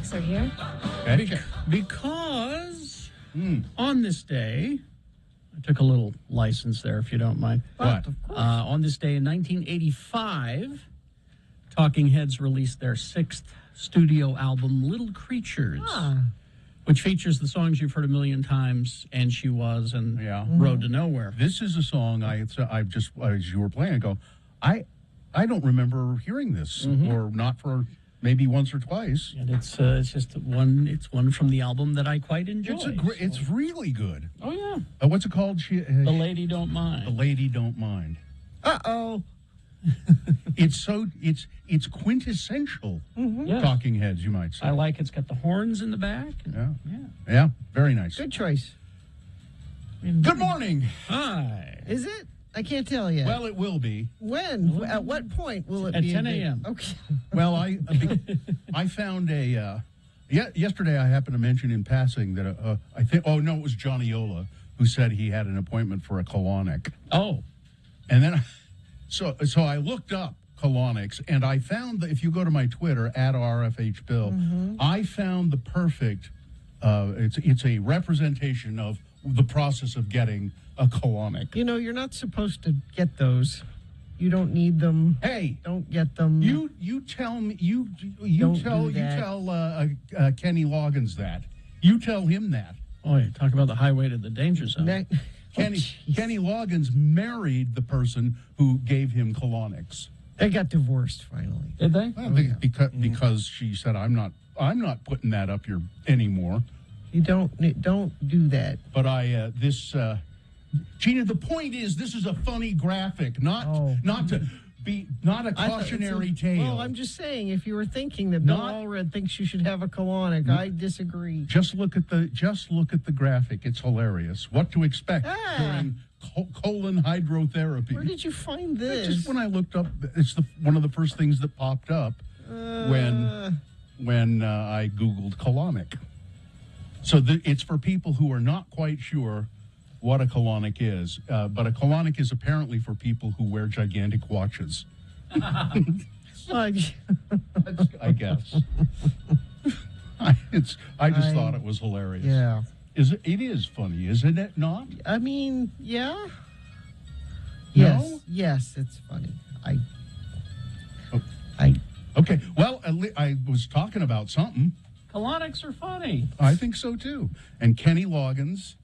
colonics are here? Because on this day, I took a little license there, if you don't mind. What? On this day in 1985, Talking Heads released their 6th studio album, Little Creatures, which features the songs you've heard a million times, And She Was, and Road to Nowhere. This is a song I've just, as you were playing, I go, I don't remember hearing this, or not for maybe once or twice. And it's just one from the album that I quite enjoy. It's really good. Oh, yeah. What's it called? The Lady Don't Mind. The Lady Don't Mind. Uh-oh. It's quintessential Talking Heads, you might say. I like it's got the horns in the back. Yeah, very nice. Good choice. Good morning. Hi. Is it? I can't tell yet. Well, it will be. When? At what point will it at be? At 10 a.m. Okay. Well, I found yesterday I happened to mention in passing that it was Johnny Ola who said he had an appointment for a colonic. Oh. And then so I looked up colonics, and I found that if you go to my Twitter at RFHBill, I found the perfect. It's a representation of the process of getting a colonic. You know, you're not supposed to get those. You don't need them. Hey, don't get them. You tell me. You tell Kenny Loggins that. You tell him that. Oh, you talk about the highway to the danger zone. Kenny Loggins married the person who gave him colonics. They got divorced finally. Did they? Well, because she said, "I'm not putting that up here anymore." You don't do that. But Gina, the point is, this is a funny graphic, not a cautionary tale. Well, I'm just saying, if you were thinking that Bill Allred thinks you should have a colonic, I disagree. Just look at the graphic; it's hilarious. What to expect during colon hydrotherapy? Where did you find this? Just when I looked up, it's one of the first things that popped up when I Googled colonic. So it's for people who are not quite sure what a colonic is, but a colonic is apparently for people who wear gigantic watches. I guess. I just thought it was hilarious. Yeah. It is funny, isn't it not? I mean, yeah. No? Yes, it's funny. Okay, well, I was talking about something. Colonics are funny. I think so, too. And Kenny Loggins,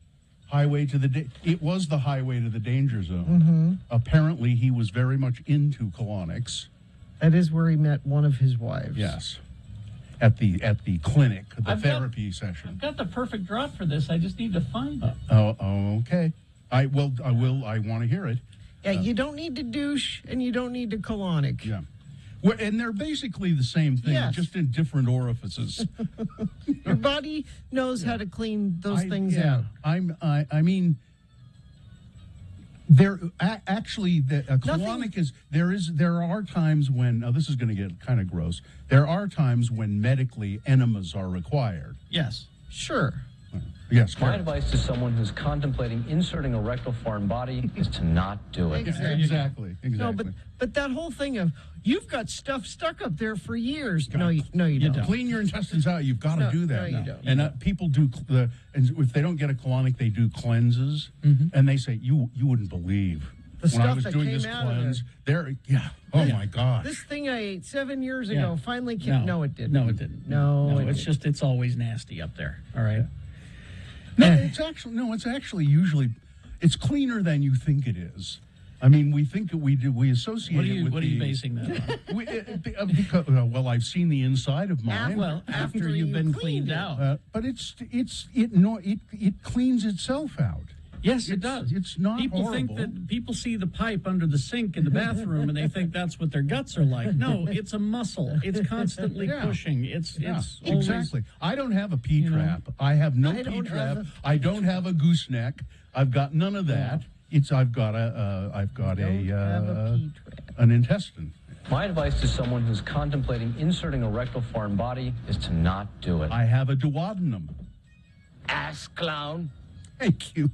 it was the highway to the danger zone. Apparently, he was very much into colonics. That is where he met one of his wives. Yes. At the clinic, therapy session. I've got the perfect drop for this. I just need to find it. Okay. I will. I want to hear it. Yeah, you don't need to douche, and you don't need to colonic. Yeah. Well, and they're basically the same thing, just in different orifices. Your body knows how to clean those things out. I mean, there actually a colonic is there are times when this is going to get kind of gross. There are times when medically enemas are required. Yes, sure. Yes. My advice to someone who's contemplating inserting a rectal foreign body is to not do it. Exactly. No, but that whole thing of you've got stuff stuck up there for years. No, you don't. Clean your intestines out. You've got to do that. No, you don't. And people do and if they don't get a colonic, they do cleanses, and they say you wouldn't believe when I was doing this cleanse. My God. This thing I ate 7 years ago finally came. No, it didn't. No, it didn't. No, it's always nasty up there. All right. No, it's actually usually it's cleaner than you think it is. I mean, we think that we associate it with what are you basing that on? Because I've seen the inside of mine. After you've been cleaned out. But it cleans itself out. Yes, it does. It's not people horrible. think that people see the pipe under the sink in the bathroom and they think that's what their guts are like. No, it's a muscle. It's constantly pushing. It's always, exactly. I don't have a P trap. I have no P trap. I don't have a gooseneck. I've got none of that. I've got an intestine. My advice to someone who's contemplating inserting a rectal foreign body is to not do it. I have a duodenum. Ass clown. Thank you.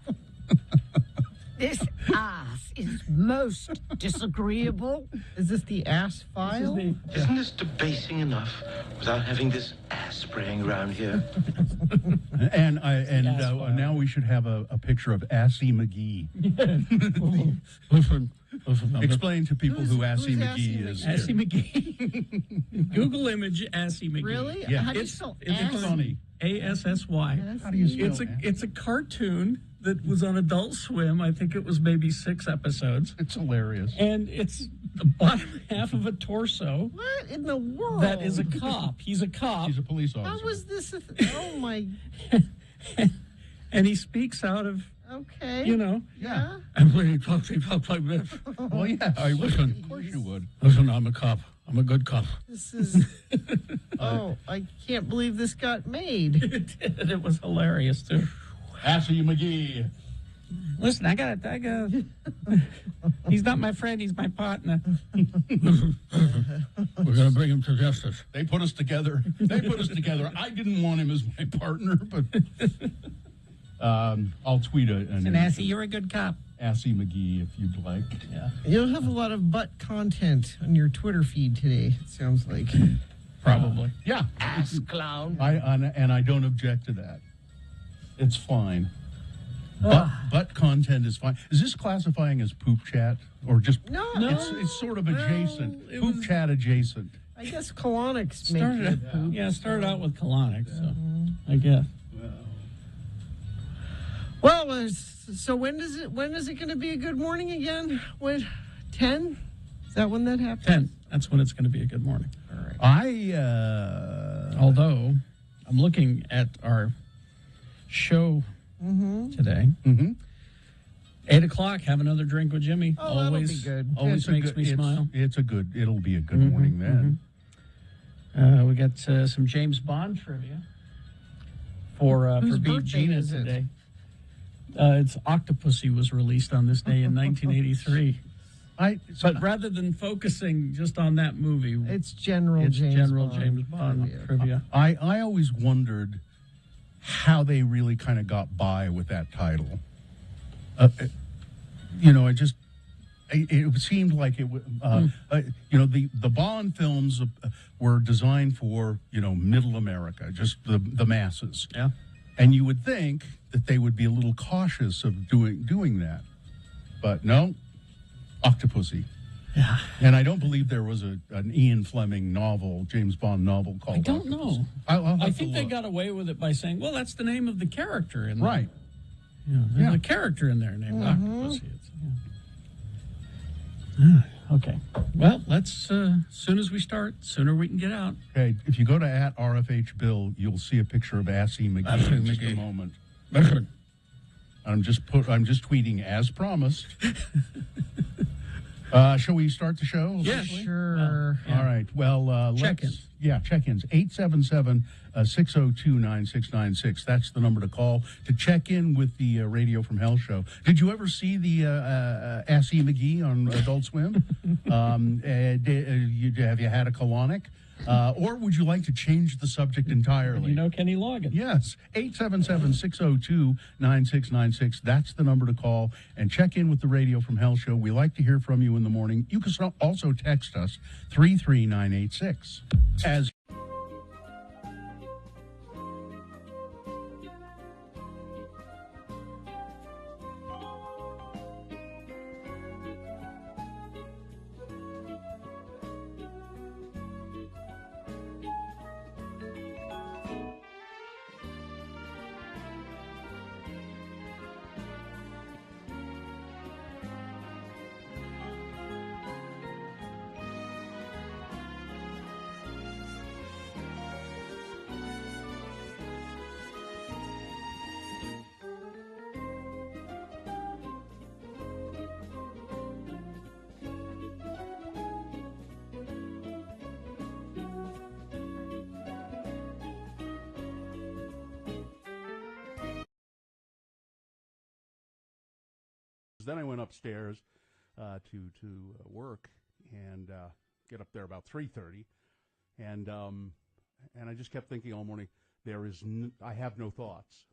This ass is most disagreeable. Is this the ass file? Isn't this debasing enough without having this ass spraying around here? And now we should have a picture of Assy McGee. Listen, Explain to people who Assy who's McGee is. Assy McGee. Google image Assy McGee. Really? Yeah. How do you It's spell It's ass? funny. ASSY. How do you spell It's a cartoon that was on Adult Swim. I think it was maybe 6 episodes. It's hilarious. And it's the bottom half of a torso What in the world? that is a cop. He's a cop. He's a police officer. How was this? Oh my. And he speaks out of, Okay. Yeah. I'm really talk like this. Well, yeah. Of course you would. Listen, I'm a cop. I'm a good cop. This is. Oh, I can't believe this got made. It did. It was hilarious, too. Assy McGee. Listen, I got. He's not my friend. He's my partner. We're gonna bring him to justice. They put us together. I didn't want him as my partner, but I'll tweet an Assy, you're a good cop. Assy McGee if you'd like. Yeah, You'll have a lot of butt content on your Twitter feed today, it sounds like. probably. Yeah. Ass clown. I don't object to that. It's fine. Butt content is fine. Is this classifying as poop chat or just No. It's sort of adjacent. it Poop was- chat adjacent. I guess colonics make it poop. Started out with colonics, so I guess. Well, so when is it going to be a good morning again? When 10? Is that when that happens? 10. That's when it's going to be a good morning. All right. Although I'm looking at our show today. 8 o'clock. Have another drink with Jimmy. Oh, that'll be good. Always makes me smile. It'll be a good morning then. We got some James Bond trivia for Whose Bee birthday Gina is it? today. It's Octopussy was released on this day in 1983. But rather than focusing just on that movie, It's General it's James general Bond. James Bond trivia. I always wondered how they really kind of got by with that title. It seemed like it. The Bond films were designed for middle America, just the masses. Yeah. And you would think that they would be a little cautious of doing that, but no, Octopussy. Yeah. And I don't believe there was an Ian Fleming novel, James Bond novel called. I don't Octopussy. know. I'll have I to think they look. got away with it by saying, well, that's the name of the character. In Right. There's a character in there named Octopussy. Okay. Well, let's, soon as we start, sooner we can get out. Okay, if you go to @RFH Bill, you'll see a picture of Assy McGee Assy in just a McGee. moment. I'm just tweeting as promised. Shall we start the show? Yeah, Sure. All right. Well, Check-ins. Check-ins. 877-602-9696. That's the number to call to check in with the Radio from Hell show. Did you ever see the Assy McGee on Adult Swim? Have you had a colonic? Or would you like to change the subject entirely? You know Kenny Loggins. Yes, 877-602-9696. That's the number to call and check in with the Radio from Hell show. We like to hear from you in the morning. You can also text us 33986. As then I went upstairs to work and get up there about 3:30, and I just kept thinking all morning. I have no thoughts.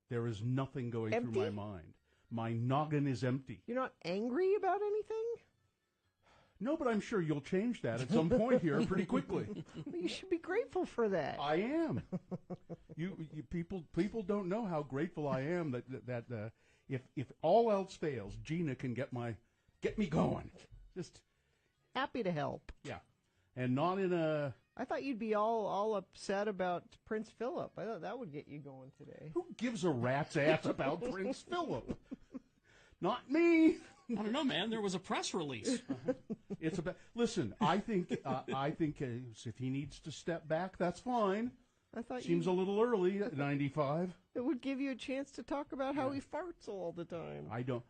There is nothing going through my mind. My noggin is empty. You're not angry about anything? No, but I'm sure you'll change that at some point here pretty quickly. You should be grateful for that. I am. You people don't know how grateful I am that if all else fails, Gina can get me going. Just Happy to help. yeah, and not in a. I thought you'd be all upset about Prince Philip. I thought that would get you going today. Who gives a rat's ass about Prince Philip? Not me. I don't know, man. There was a press release. It's about. Listen, I think if he needs to step back, that's fine. I thought Seems a little early at 95. it would give you a chance to talk about how he farts all the time. I don't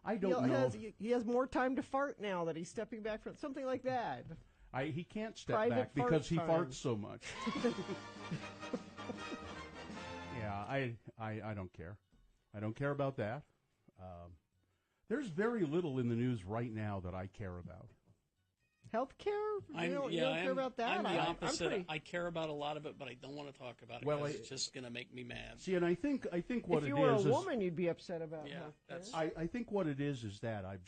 know. He has more time to fart now that he's stepping back from something like that. He can't step Private back because he fart time. farts so much. Yeah, I don't care. I don't care about that. There's very little in the news right now that I care about. Healthcare? You don't care about that? I'm the opposite. I I care about a lot of it, but I don't want to talk about it Well, because it's just going to make me mad. See, and I think what it is. if you were a woman, you'd be upset about Yeah, healthcare. that's. I think what it is that I've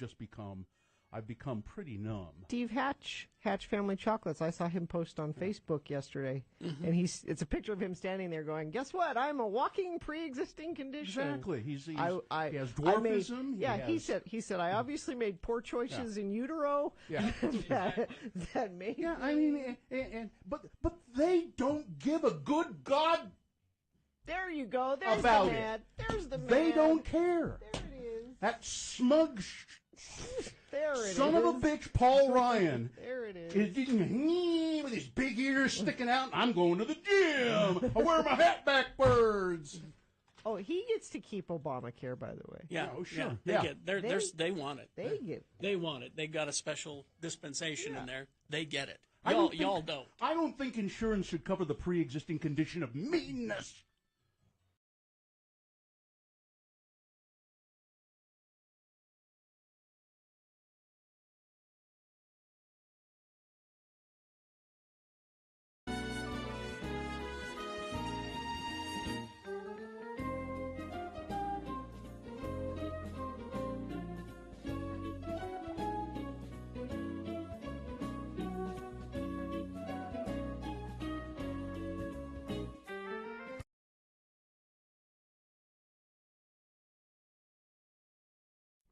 become pretty numb. Steve Hatch Family Chocolates. I saw him post on Facebook yesterday, Mm-hmm. and it's a picture of him standing there going, "Guess what? I'm a walking pre-existing condition." Exactly. He has he dwarfism. He said I obviously made poor choices in utero. Yeah. that made Yeah, I mean, but they don't give a good God There you go. There's about the man. There's the man. They don't care. There it is. That smug There it is. son of a bitch, Paul Ryan. There it is. With his big ears sticking out. I'm going to the gym. I wear my hat backwards. Oh, he gets to keep Obamacare, by the way. Yeah, Oh, sure. Yeah, Yeah. they want it. They get. They want it. They got a special dispensation in there. They get it. I Y'all don't. I don't think insurance should cover the pre-existing condition of meanness.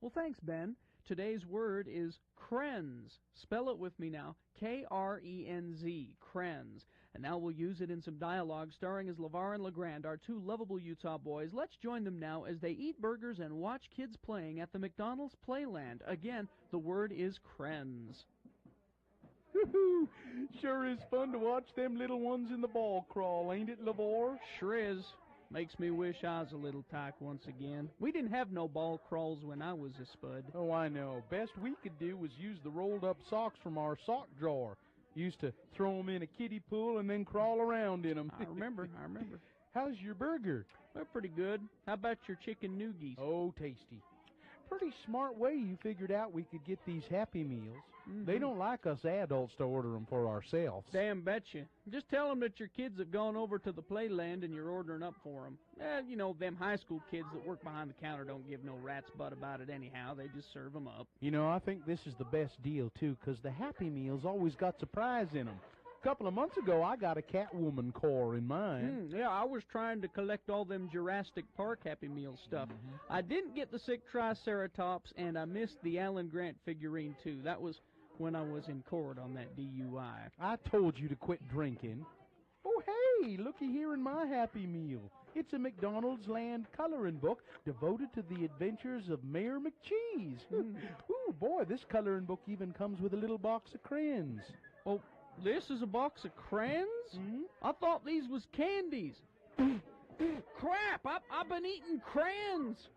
Well, thanks, Ben. Today's word is krenz. Spell it with me now. K-R-E-N-Z, krenz. And now we'll use it in some dialogue starring as LeVar and LeGrand, our two lovable Utah boys. Let's join them now as they eat burgers and watch kids playing at the McDonald's Playland. Again, the word is krenz. Sure is fun to watch them little ones in the ball crawl, ain't it, LeVar? Sure is. Makes me wish I was a little tyke once again. We didn't have no ball crawls when I was a spud. Oh, I know. Best we could do was use the rolled-up socks from our sock drawer. Used to throw 'em in a kiddie pool and then crawl around in 'em. I remember. How's your burger? They're pretty good. How about your chicken noogies? Oh, tasty. Pretty smart way you figured out we could get these Happy Meals. They don't like us adults to order 'em for ourselves. Damn betcha. Just tell them that your kids have gone over to the Playland and you're ordering up for them. You know, them high school kids that work behind the counter don't give no rat's butt about it anyhow. They just serve them up. You know, I think this is the best deal, too, 'cause the Happy Meals always got surprise in 'em. A couple of months ago, I got a Catwoman core in mine. Yeah, I was trying to collect all them Jurassic Park Happy Meal stuff. I didn't get the sick Triceratops, and I missed the Alan Grant figurine, too. That was when I was in court on that DUI. I told you to quit drinking. Oh, hey, looky here in my Happy Meal. It's a McDonald's Land coloring book devoted to the adventures of Mayor McCheese. Ooh, boy, this coloring book even comes with a little box of crayons. Oh, this is a box of crayons? I thought these was candies. Crap, I've been eating crayons.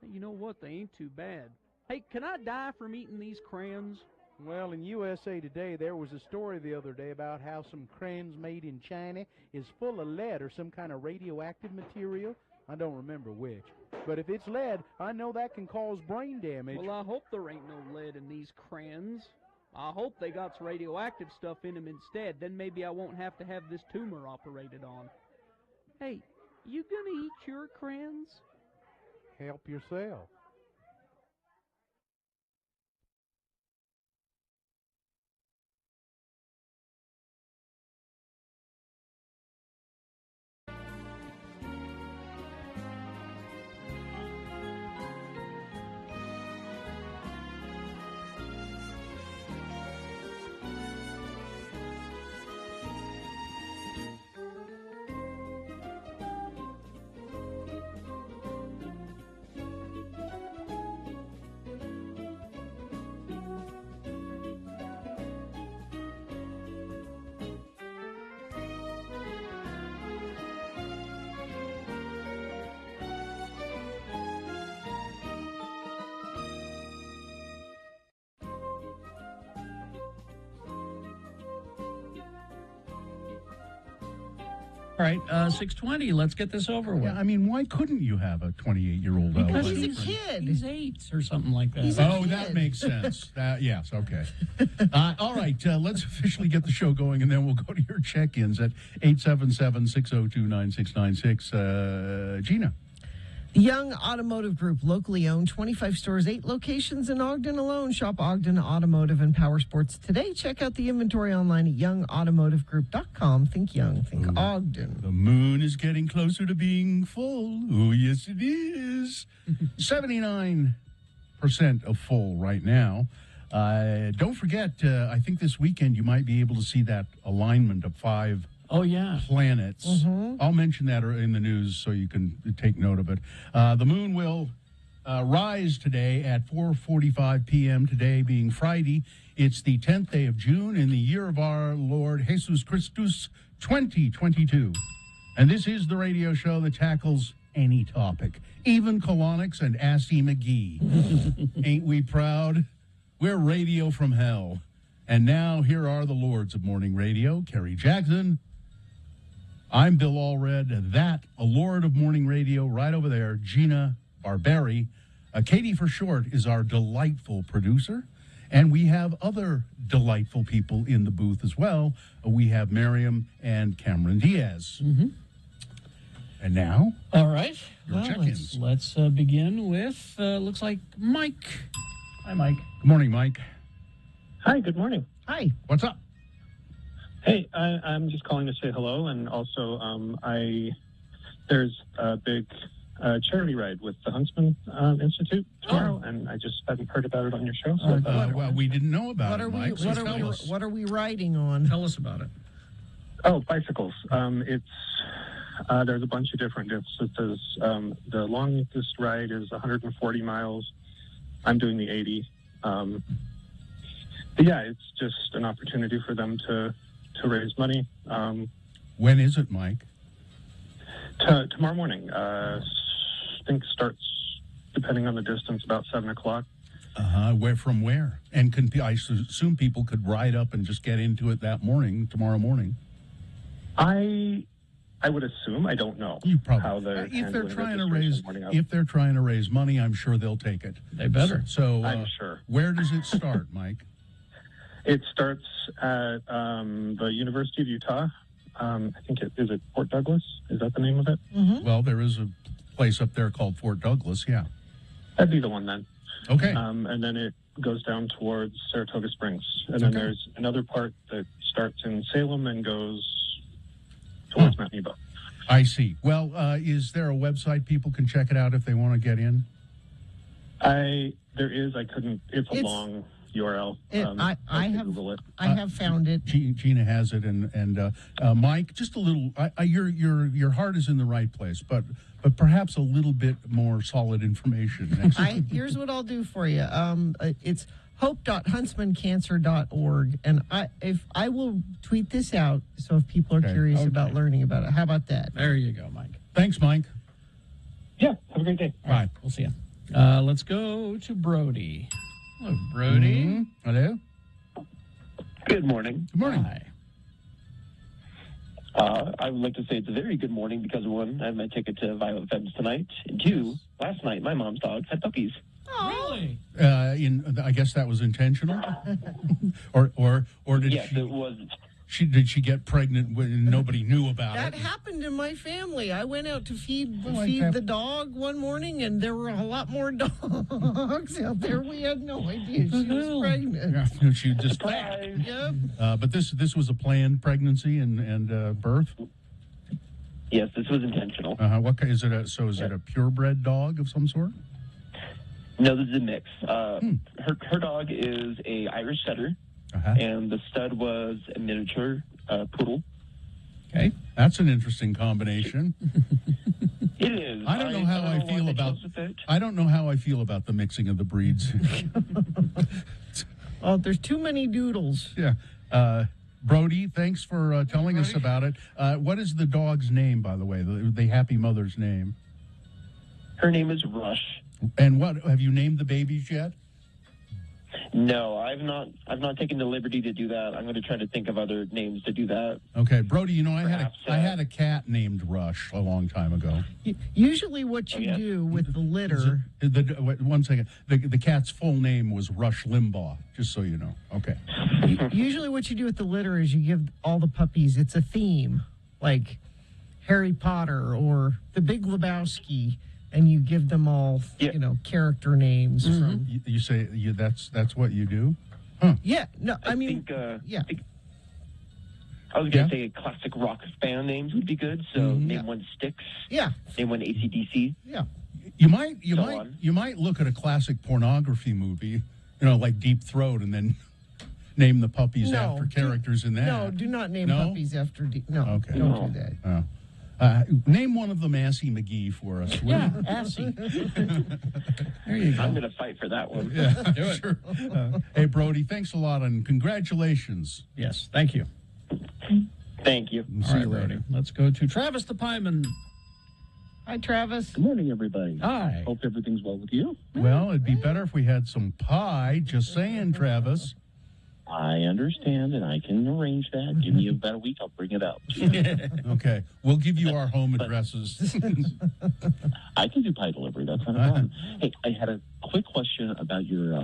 You know what, they ain't too bad. Hey, can I die from eating these crayons? Well, in USA Today, there was a story the other day about how some crayons made in China is full of lead or some kind of radioactive material. I don't remember which. But if it's lead, I know that can cause brain damage. Well, I hope there ain't no lead in these crayons. I hope they got some radioactive stuff in them instead. Then maybe I won't have to have this tumor operated on. Hey, you gonna eat your crayons? Help yourself. All right, 6:20. Let's get this over with. Yeah, I mean, why couldn't you have a 28-year-old? Because he's a kid. He's 8 or something like that. He's a Oh, kid. that makes sense. Yes, okay. All right, let's officially get the show going, and then we'll go to your check-ins at 877-602-9696. Gina. The Young Automotive Group, locally owned, 25 stores, 8 locations in Ogden alone. Shop Ogden Automotive and Power Sports today. Check out the inventory online at youngautomotivegroup.com. Think young, think Ogden. The moon is getting closer to being full. Oh, yes, it is. 79% of full right now. Don't forget, I think this weekend you might be able to see that alignment of 5 planets. I'll mention that in the news so you can take note of it. The moon will rise today at 4:45 p.m. today being Friday. It's the 10th day of June in the year of our Lord Jesus Christus 2022. And this is the radio show that tackles any topic, even colonics and Assy McGee. Ain't we proud? We're radio from hell. And now here are the lords of morning radio, Kerry Jackson. I'm Bill Allred. That, a lord of morning radio right over there, Gina Barberi. Katie for short is our delightful producer. And we have other delightful people in the booth as well. We have Miriam and Cameron Diaz. And now, all right, your check-ins. Let's begin with, looks like Mike. Hi, Mike. Good morning, Mike. Hi, good morning. Hi. What's up? Hey, I'm just calling to say hello, and also there's a big charity ride with the Huntsman Institute tomorrow, and I just hadn't heard about it on your show. So Well, we didn't know about it, Mike. What are we riding on? Tell us about it. Oh, bicycles. There's a bunch of different distances. The longest ride is 140 miles. I'm doing the 80. But yeah, it's just an opportunity for them to raise money. When is it, Mike? Tomorrow morning. I think starts, depending on the distance, about 7 o'clock. Where from where? And I assume people could ride up and just get into it tomorrow morning. I would assume. I don't know. You probably. How the if they're trying to raise money, I'm sure they'll take it. They better. So I'm sure. Where does it start, Mike? It starts at the University of Utah. I think is it Fort Douglas? Is that the name of it? Well, there is a place up there called Fort Douglas. Yeah. That'd be the one then. Okay. And then it goes down towards Saratoga Springs, and then there's another part that starts in Salem and goes towards Mount Nebo. I see. Well, is there a website people can check it out if they want to get in? There is. I couldn't. It's a long URL. I have Google it. I have found it. Gina has it, and Mike, just a little. Your heart is in the right place, but perhaps a little bit more solid information. Next Here's what I'll do for you. It's hope.huntsmancancer.org, and I will tweet this out. So if people are curious about learning about it, how about that? There you go, Mike. Thanks, Mike. Yeah. Have a great day. Bye. We'll see you. Let's go to Brody. Hello, Brody. Hello. Good morning. Good morning. Hi. I would like to say it's a very good morning because, one, I have my ticket to Violet Femmes tonight, and two, last night my mom's dog had puppies. Really? I guess that was intentional, or did yes, it was. Did she get pregnant when nobody knew about That it? happened in my family. I went out to feed the dog one morning, and there were a lot more dogs out there. We had no idea she was pregnant. Yeah, she just. Yep. But this was a planned pregnancy and birth. Yes, this was intentional. What is it? Is it a purebred dog of some sort? No, this is a mix. Her dog is a Irish setter, and the stud was a miniature poodle. Okay, that's an interesting combination. It is. I don't know how I feel about. I don't know how I feel about the mixing of the breeds. Oh, there's too many doodles. Yeah. Brody, thanks for telling us about it. What is the dog's name, by the way? The happy mother's name. Her name is Rush. And what have you named the babies yet? No, I've not taken the liberty to do that. I'm going to try to think of other names to do that. Okay, Brody, you know, Perhaps, I had a cat named Rush a long time ago. Usually what you do with the litter... Wait, 1 second. The cat's full name was Rush Limbaugh, just so you know. Okay. Usually what you do with the litter is you give all the puppies, it's a theme, like Harry Potter or The Big Lebowski, and you give them all, you know, character names. From... You say that's what you do? Huh. Yeah, no, I mean, I was going to say classic rock band names would be good. So name one Styx. Yeah. Name one AC/DC. Yeah. You might look at a classic pornography movie, you know, like Deep Throat, and then name the puppies after characters in that. No, do not name puppies after No, okay. Don't do that. Name one of them Assy McGee for us. Yeah, Assy. There you go. I'm going to fight for that one. Yeah, do it. Sure. Hey, Brody, thanks a lot and congratulations. Yes, thank you. Thank you. See you later. Let's go to Travis the Pieman. Hi, Travis. Good morning, everybody. Hi. Hope everything's well with you. Well, it'd be better if we had some pie. Just saying, Travis. I understand, and I can arrange that. Give me about a week. I'll bring it up. Okay. We'll give you our home addresses. I can do pie delivery. That's not a problem. Hey, I had a quick question about your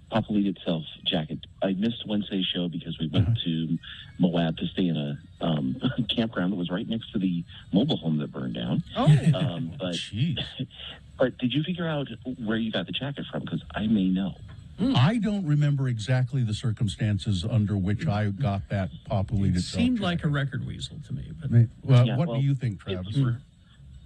Papa Lead Itself jacket. I missed Wednesday's show because we went to Moab to stay in a campground that was right next to the mobile home that burned down. But did you figure out where you got the jacket from? Because I may know. I don't remember exactly the circumstances under which I got that Papa Lead It Itself seemed jacket. like a record weasel to me. But What do you think, Travis?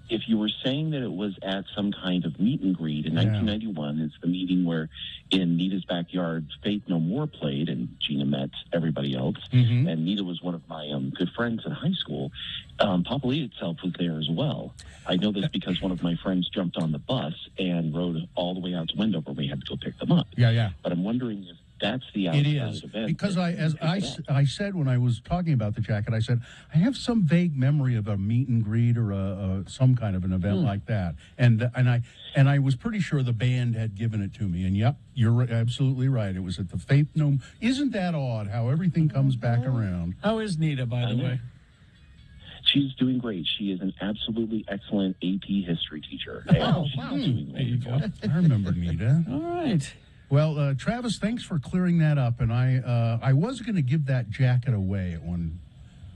If you were saying that it was at some kind of meet and greet in 1991, it's the meeting where in Nita's backyard, Faith No More played, and Gina met everybody else, and Nita was one of my good friends in high school. Papa Lead Itself was there as well. I know this because one of my friends jumped on the bus and rode all the way out to Wendover. We had to go pick them up. Yeah. But I'm wondering if that's the It outside is event. because I said when I was talking about the jacket, I said I have some vague memory of a meet and greet or some kind of an event like that, and I was pretty sure the band had given it to me. And yep, you're absolutely right. It was at the Faith No. Isn't that odd how everything comes back around? How is Nita, by the way? She's doing great. She is an absolutely excellent AP history teacher. Wow. There you go. I remember Nita. All right. Well, Travis, thanks for clearing that up. And I was going to give that jacket away at one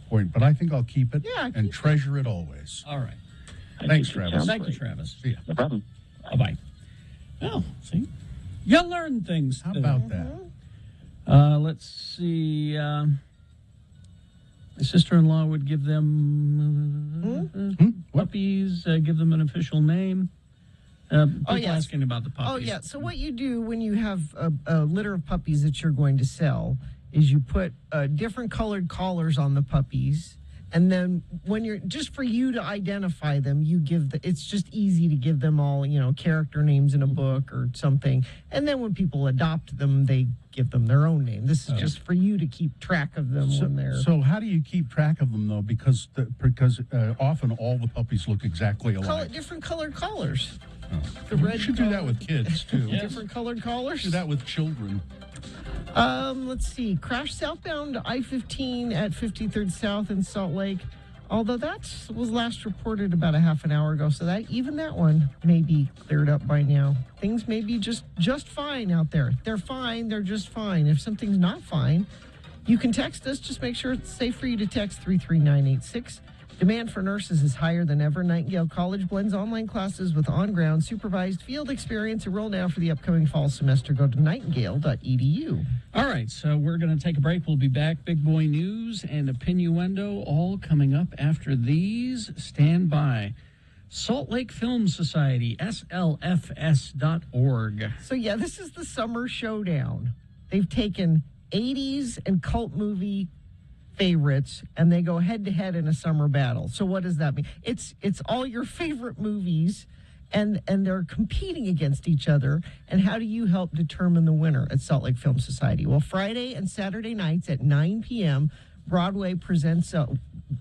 point, but I think I'll keep it and treasure it always. All right. Thanks, Travis. Thank you, Travis. See ya. No problem. Bye-bye. Well, see, you learn things. How about that? Let's see. My sister-in-law would give them puppies, give them an official name. People asking about the puppies. Oh, yeah. So what you do when you have a litter of puppies that you're going to sell is you put different colored collars on the puppies. And then when you're, just for you to identify them, you give it's just easy to give them all, character names in a book or something. And then when people adopt them, they give them their own name. This is just for you to keep track of them when they're... So how do you keep track of them, though? Because often all the puppies look exactly alike. Different colored collars. The red. You should do that with kids, too. Different colored collars? Do that with children. Let's see. Crash southbound I-15 at 53rd South in Salt Lake. Although that was last reported about a half an hour ago, so that one may be cleared up by now. Things may be just fine out there. They're fine. They're just fine. If something's not fine, you can text us. Just make sure it's safe for you to text 33986. Demand for nurses is higher than ever. Nightingale College blends online classes with on-ground supervised field experience. Enroll now for the upcoming fall semester. Go to nightingale.edu. All right, so we're going to take a break. We'll be back. Big boy news and a Pinuendo all coming up after these. Stand by. Salt Lake Film Society, slfs.org. So, this is the summer showdown. They've taken 80s and cult movie favorites and they go head to head in a summer battle. So what does that mean? It's all your favorite movies and they're competing against each other. And how do you help determine the winner at Salt Lake Film Society? Well, Friday and Saturday nights at 9 p.m., Broadway presents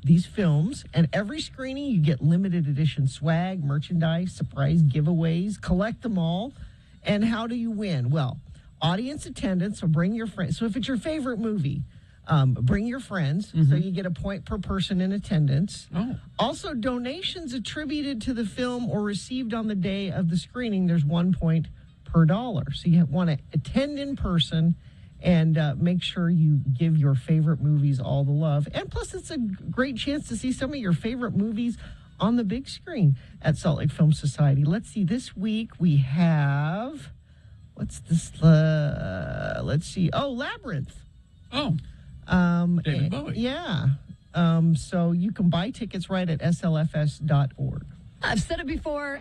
these films, and every screening you get limited edition swag, merchandise, surprise giveaways. Collect them all. And how do you win? Well, audience attendance, so bring your friends. So if it's your favorite movie, bring your friends, so you get a point per person in attendance. Also, donations attributed to the film or received on the day of the screening, there's 1 point per dollar. So you want to attend in person and make sure you give your favorite movies all the love. And plus, it's a great chance to see some of your favorite movies on the big screen at Salt Lake Film Society. Let's see, this week we have, what's this? Let's see. Oh, Labyrinth. David Bowie. Yeah. So you can buy tickets right at slfs.org. I've said it before.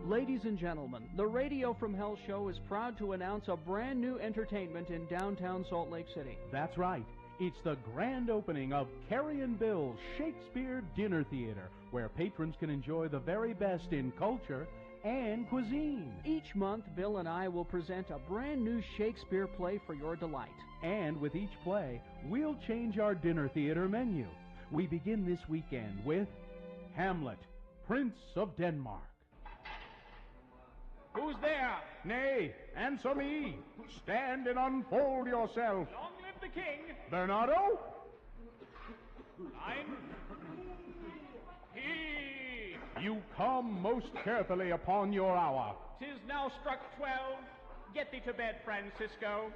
Ladies and gentlemen, the Radio from Hell show is proud to announce a brand new entertainment in downtown Salt Lake City. That's right. It's the grand opening of Carrie and Bill's Shakespeare Dinner Theater, where patrons can enjoy the very best in culture and cuisine. Each month, Bill and I will present a brand new Shakespeare play for your delight. And with each play, we'll change our dinner theater menu. We begin this weekend with Hamlet, Prince of Denmark. Who's there? Nay, answer me. Stand and unfold yourself. Long live the king. Bernardo? I'm... He. You come most carefully upon your hour. 'Tis now struck 12. Get thee to bed, Francisco.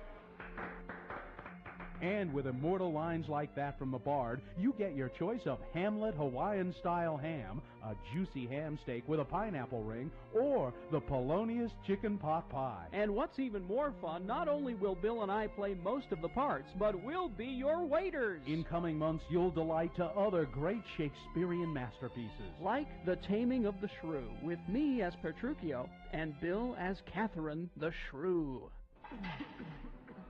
And with immortal lines like that from the bard, you get your choice of Hamlet Hawaiian-style ham, a juicy ham steak with a pineapple ring, or the Polonius chicken pot pie. And what's even more fun, not only will Bill and I play most of the parts, but we'll be your waiters. In coming months, you'll delight to other great Shakespearean masterpieces. Like The Taming of the Shrew, with me as Petruchio and Bill as Catherine the Shrew.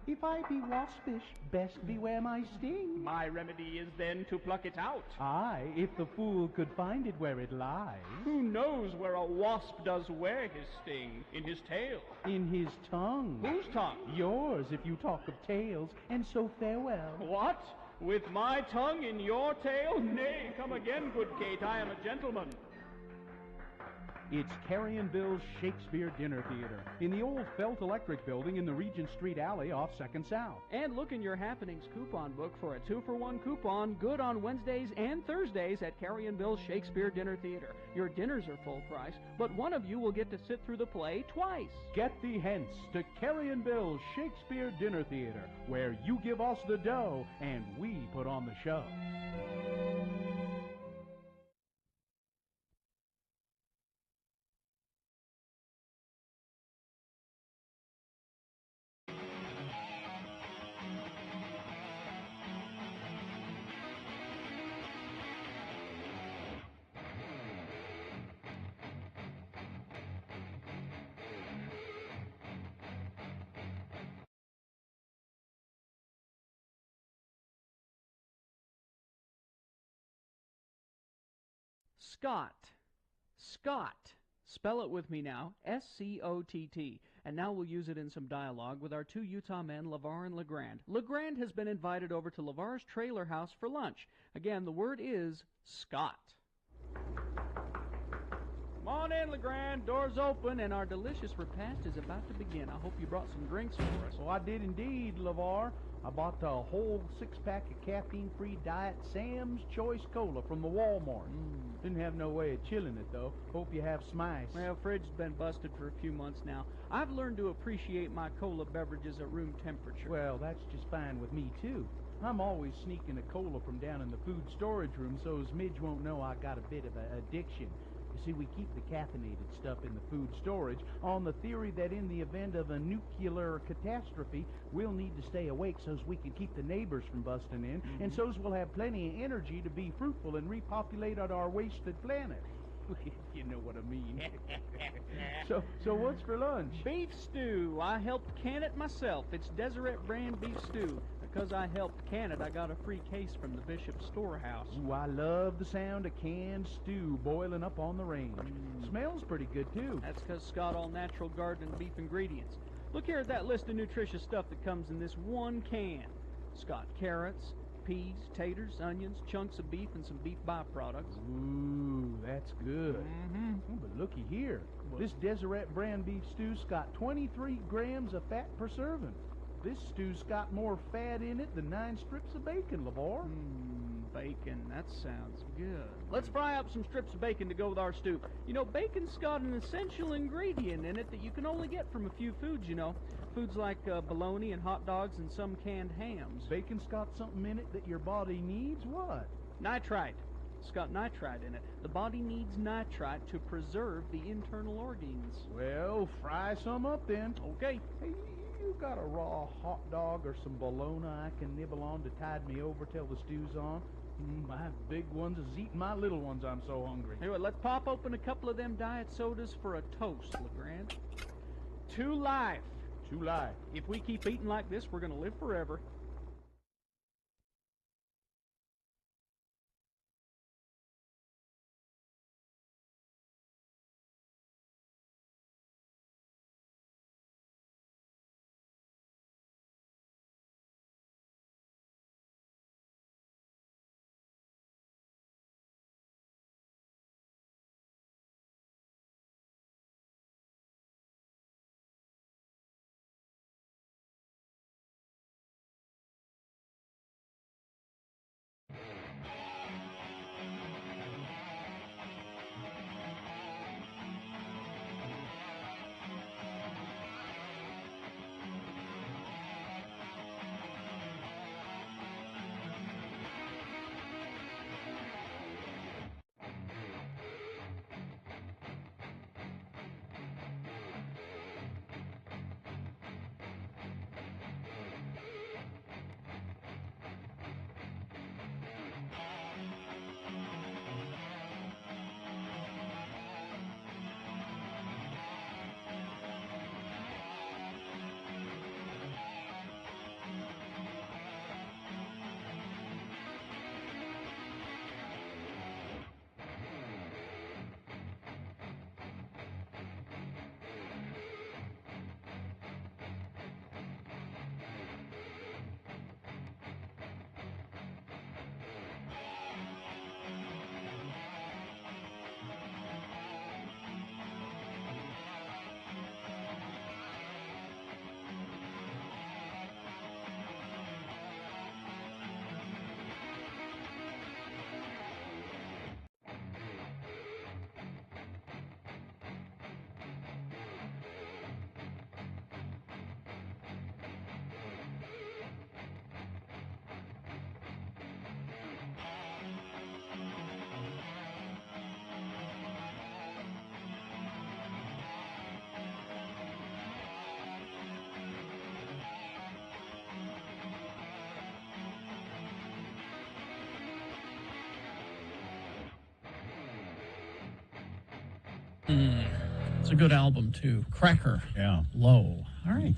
If I be waspish, best beware my sting. My remedy is then to pluck it out. Aye, if the fool could find it where it lies. Who knows where a wasp does wear his sting? In his tail. In his tongue. Whose tongue? Yours, if you talk of tails, and so farewell. What? With my tongue in your tail? Nay, come again, good Kate, I am a gentleman. It's Carrie and Bill's Shakespeare Dinner Theater in the old Felt Electric building in the Regent Street alley off 2nd South. And look in your Happenings coupon book for a 2-for-1 coupon, good on Wednesdays and Thursdays at Carrie and Bill's Shakespeare Dinner Theater. Your dinners are full price, but one of you will get to sit through the play twice. Get thee hence to Carrie and Bill's Shakespeare Dinner Theater, where you give us the dough and we put on the show. Scott. Scott. Spell it with me now. S-C-O-T-T. And now we'll use it in some dialogue with our two Utah men, LeVar and LeGrand. LeGrand has been invited over to LeVar's trailer house for lunch. Again, the word is Scott. Come on in, LeGrand. Door's open, and our delicious repast is about to begin. I hope you brought some drinks for us. Well, I did indeed, LeVar. I bought the whole six-pack of caffeine-free Diet Sam's Choice Cola from the Walmart. Didn't have no way of chilling it, though. Hope you have smice. Well, fridge has been busted for a few months now. I've learned to appreciate my cola beverages at room temperature. Well, that's just fine with me, too. I'm always sneaking a cola from down in the food storage room so as Midge won't know I got a bit of an addiction. You see, we keep the caffeinated stuff in the food storage on the theory that in the event of a nuclear catastrophe, we'll need to stay awake so as we can keep the neighbors from busting in, and so as we'll have plenty of energy to be fruitful and repopulate our wasted planet. You know what I mean. So what's for lunch? Beef stew. I helped can it myself. It's Deseret brand beef stew. Because I helped can it, I got a free case from the Bishop's storehouse. Ooh, I love the sound of canned stew boiling up on the range. Smells pretty good, too. That's because Scott all-natural garden and beef ingredients. Look here at that list of nutritious stuff that comes in this one can. Scott carrots, peas, taters, onions, chunks of beef, and some beef byproducts. Ooh, that's good. Oh, but looky here. This Deseret brand beef stew's got 23 grams of fat per serving. This stew's got more fat in it than 9 strips of bacon, LeVar. Bacon, that sounds good. Let's fry up some strips of bacon to go with our stew. You know, bacon's got an essential ingredient in it that you can only get from a few foods, you know. Foods like bologna and hot dogs and some canned hams. Bacon's got something in it that your body needs? What? Nitrite. It's got nitrite in it. The body needs nitrite to preserve the internal organs. Well, fry some up then. Okay. Hey, you got a raw hot dog or some bologna I can nibble on to tide me over till the stew's on? My big ones is eating my little ones. I'm so hungry. Anyway, let's pop open a couple of them diet sodas for a toast, LeGrand. To life. To life. If we keep eating like this, we're going to live forever. It's a good album, too. Cracker. Yeah. Low. All right.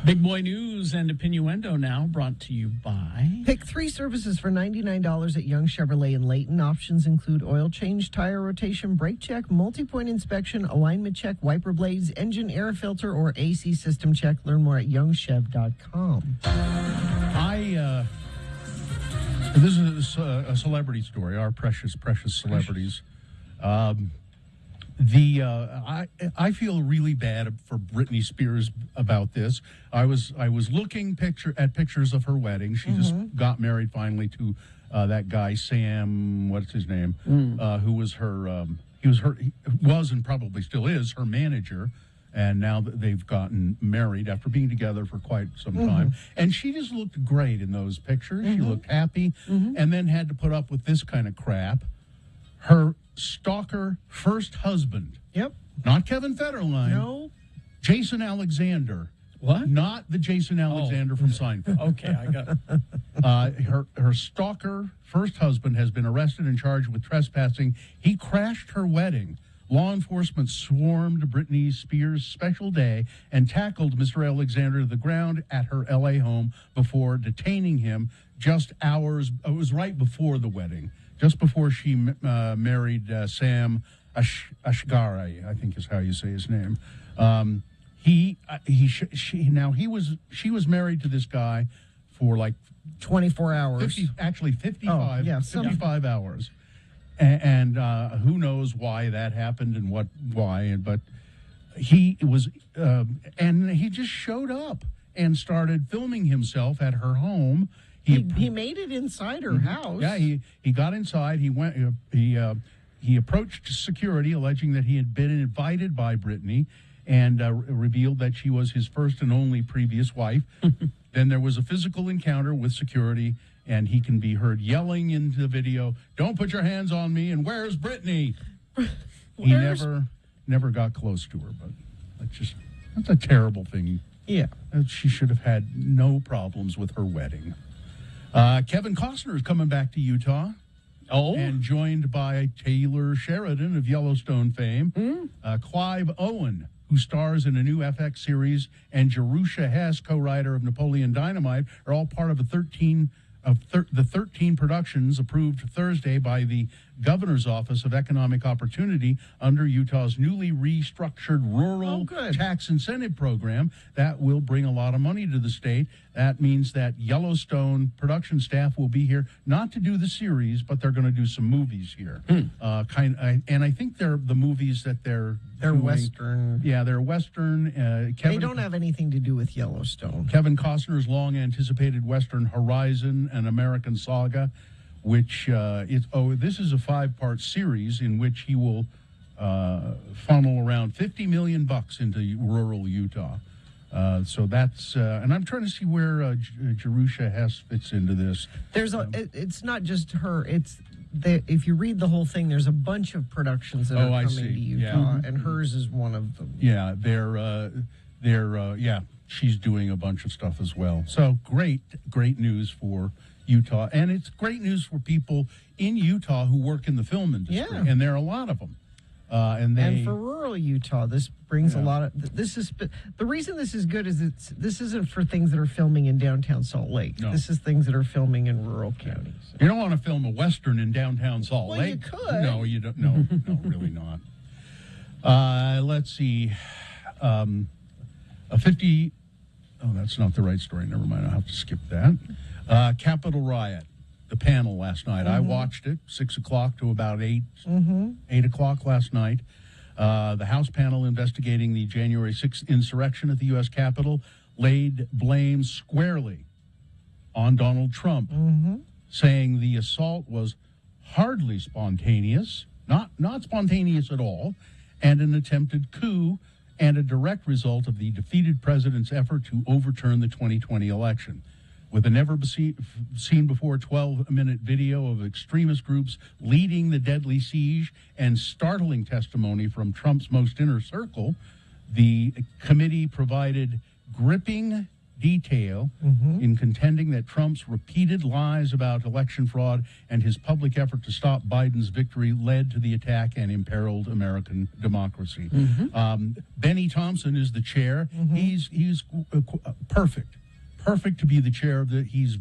Big boy news and Opinioendo now brought to you by... Pick 3 services for $99 at Young Chevrolet in Layton. Options include oil change, tire rotation, brake check, multi-point inspection, alignment check, wiper blades, engine air filter, or AC system check. Learn more at youngchev.com. This is a celebrity story, our precious celebrities. I feel really bad for Britney Spears about this. I was looking at pictures of her wedding. She just got married finally to that guy Sam. What's his name? Who was her? He was and probably still is her manager. And now that they've gotten married after being together for quite some time. And she just looked great in those pictures. She looked happy, and then had to put up with this kind of crap. Her stalker first husband. Yep. Not Kevin Federline. No. Jason Alexander. What? Not the Jason Alexander from Seinfeld. Okay, I got it. Her stalker first husband has been arrested and charged with trespassing. He crashed her wedding. Law enforcement swarmed Britney Spears' special day and tackled Mr. Alexander to the ground at her L.A. home before detaining him just hours. It was right before the wedding, just before she married Sam Ashgari, I think is how you say his name. She was married to this guy for like 24 hours. 55 hours. And who knows why that happened and why. But he was, and he just showed up and started filming himself at her home. He made it inside her house. Yeah, he got inside. He approached security, alleging that he had been invited by Britney, and revealed that she was his first and only previous wife. Then there was a physical encounter with security. And he can be heard yelling into the video, "Don't put your hands on me!" And "Where's Britney?" He never got close to her, but that's a terrible thing. Yeah, she should have had no problems with her wedding. Kevin Costner is coming back to Utah. And joined by Taylor Sheridan of Yellowstone fame, Clive Owen, who stars in a new FX series, and Jerusha Hess, co-writer of Napoleon Dynamite, are all part of the 13 productions approved Thursday by the Governor's Office of Economic Opportunity under Utah's newly restructured rural tax incentive program that will bring a lot of money to the state. That means that Yellowstone production staff will be here not to do the series, but they're going to do some movies here. And I think they're the movies that they're doing. Western. Yeah, they're Western. They don't have anything to do with Yellowstone. Kevin Costner's long-anticipated Western Horizon, an American saga, which this is a 5-part series in which he will funnel around $50 million into rural Utah. So that's and I'm trying to see where Jerusha Hess fits into this. It's not just her. If you read the whole thing, there's a bunch of productions that are coming to Utah, and hers is one of them. Yeah, she's doing a bunch of stuff as well. So great news for Utah, and it's great news for people in Utah who work in the film industry, and there are a lot of them. And for rural Utah, this brings a lot of. This is the reason this is good is this isn't for things that are filming in downtown Salt Lake. No. This is things that are filming in rural counties. You don't want to film a Western in downtown Salt Lake. You could. No, you don't. No, really not. Let's see. A 50. Oh, that's not the right story. Never mind. I'll have to skip that. Capitol riot. The panel last night. I watched it 6 o'clock to about 8 o'clock last night. The House panel investigating the January 6th insurrection at the U.S. Capitol laid blame squarely on Donald Trump, saying the assault was hardly spontaneous, not spontaneous at all, and an attempted coup and a direct result of the defeated president's effort to overturn the 2020 election. With a never-seen-before 12-minute video of extremist groups leading the deadly siege and startling testimony from Trump's most inner circle, the committee provided gripping detail in contending that Trump's repeated lies about election fraud and his public effort to stop Biden's victory led to the attack and imperiled American democracy. Benny Thompson is the chair. He's perfect to be the chair of the. He's a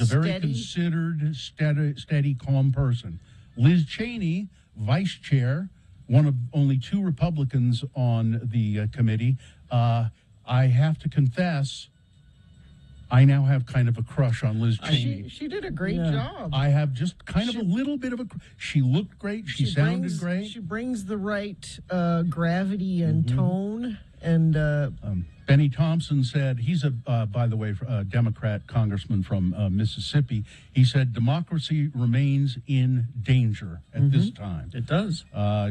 very considered, steady, calm person. Liz Cheney, vice chair, one of only 2 Republicans on the committee. I have to confess, I now have kind of a crush on Liz Cheney. She did a great job. I have just kind of a little bit of a. She looked great. She sounded great. She brings the right gravity and tone. And Benny Thompson said, he's by the way, a Democrat congressman from Mississippi. He said democracy remains in danger at this time. It does.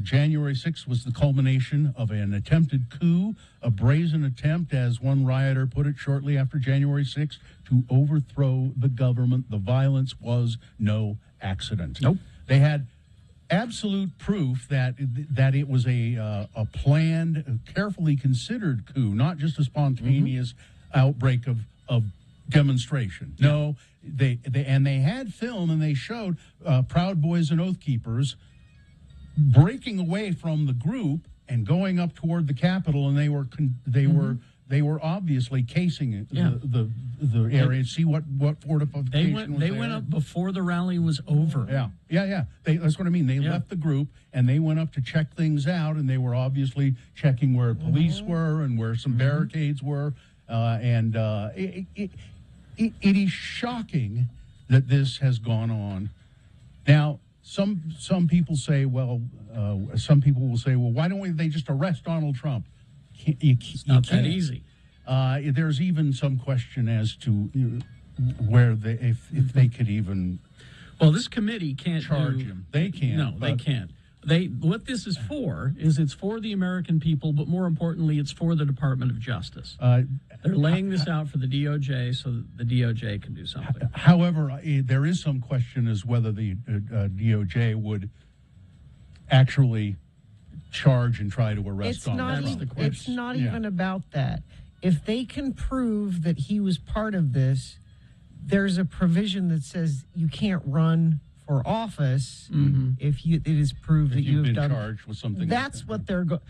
January 6th was the culmination of an attempted coup, a brazen attempt, as one rioter put it shortly after January 6th, to overthrow the government. The violence was no accident. Nope. They had absolute proof that it was a planned, carefully considered coup, not just a spontaneous outbreak of demonstration. No, they had film, and they showed Proud Boys and Oath Keepers breaking away from the group and going up toward the Capitol, and they were obviously casing it, the area, to see what fortification was there. They went up before the rally was over. Yeah. That's what I mean. They left the group, and they went up to check things out, and they were obviously checking where police were and where some barricades were. It is shocking that this has gone on. Now, some people say, well, why don't they just arrest Donald Trump? It's not that easy. There's even some question as to where if they could even. Well, this committee can't charge him. They can't. No, they can't. What this is for is it's for the American people, but more importantly, it's for the Department of Justice. They're laying this out for the DOJ so that the DOJ can do something. However, there is some question as whether the DOJ would actually charge and try to arrest Donald Trump. It's not even about that. If they can prove that he was part of this, there's a provision that says you can't run for office if it is proved that you've been done charged with something. That's what they're going.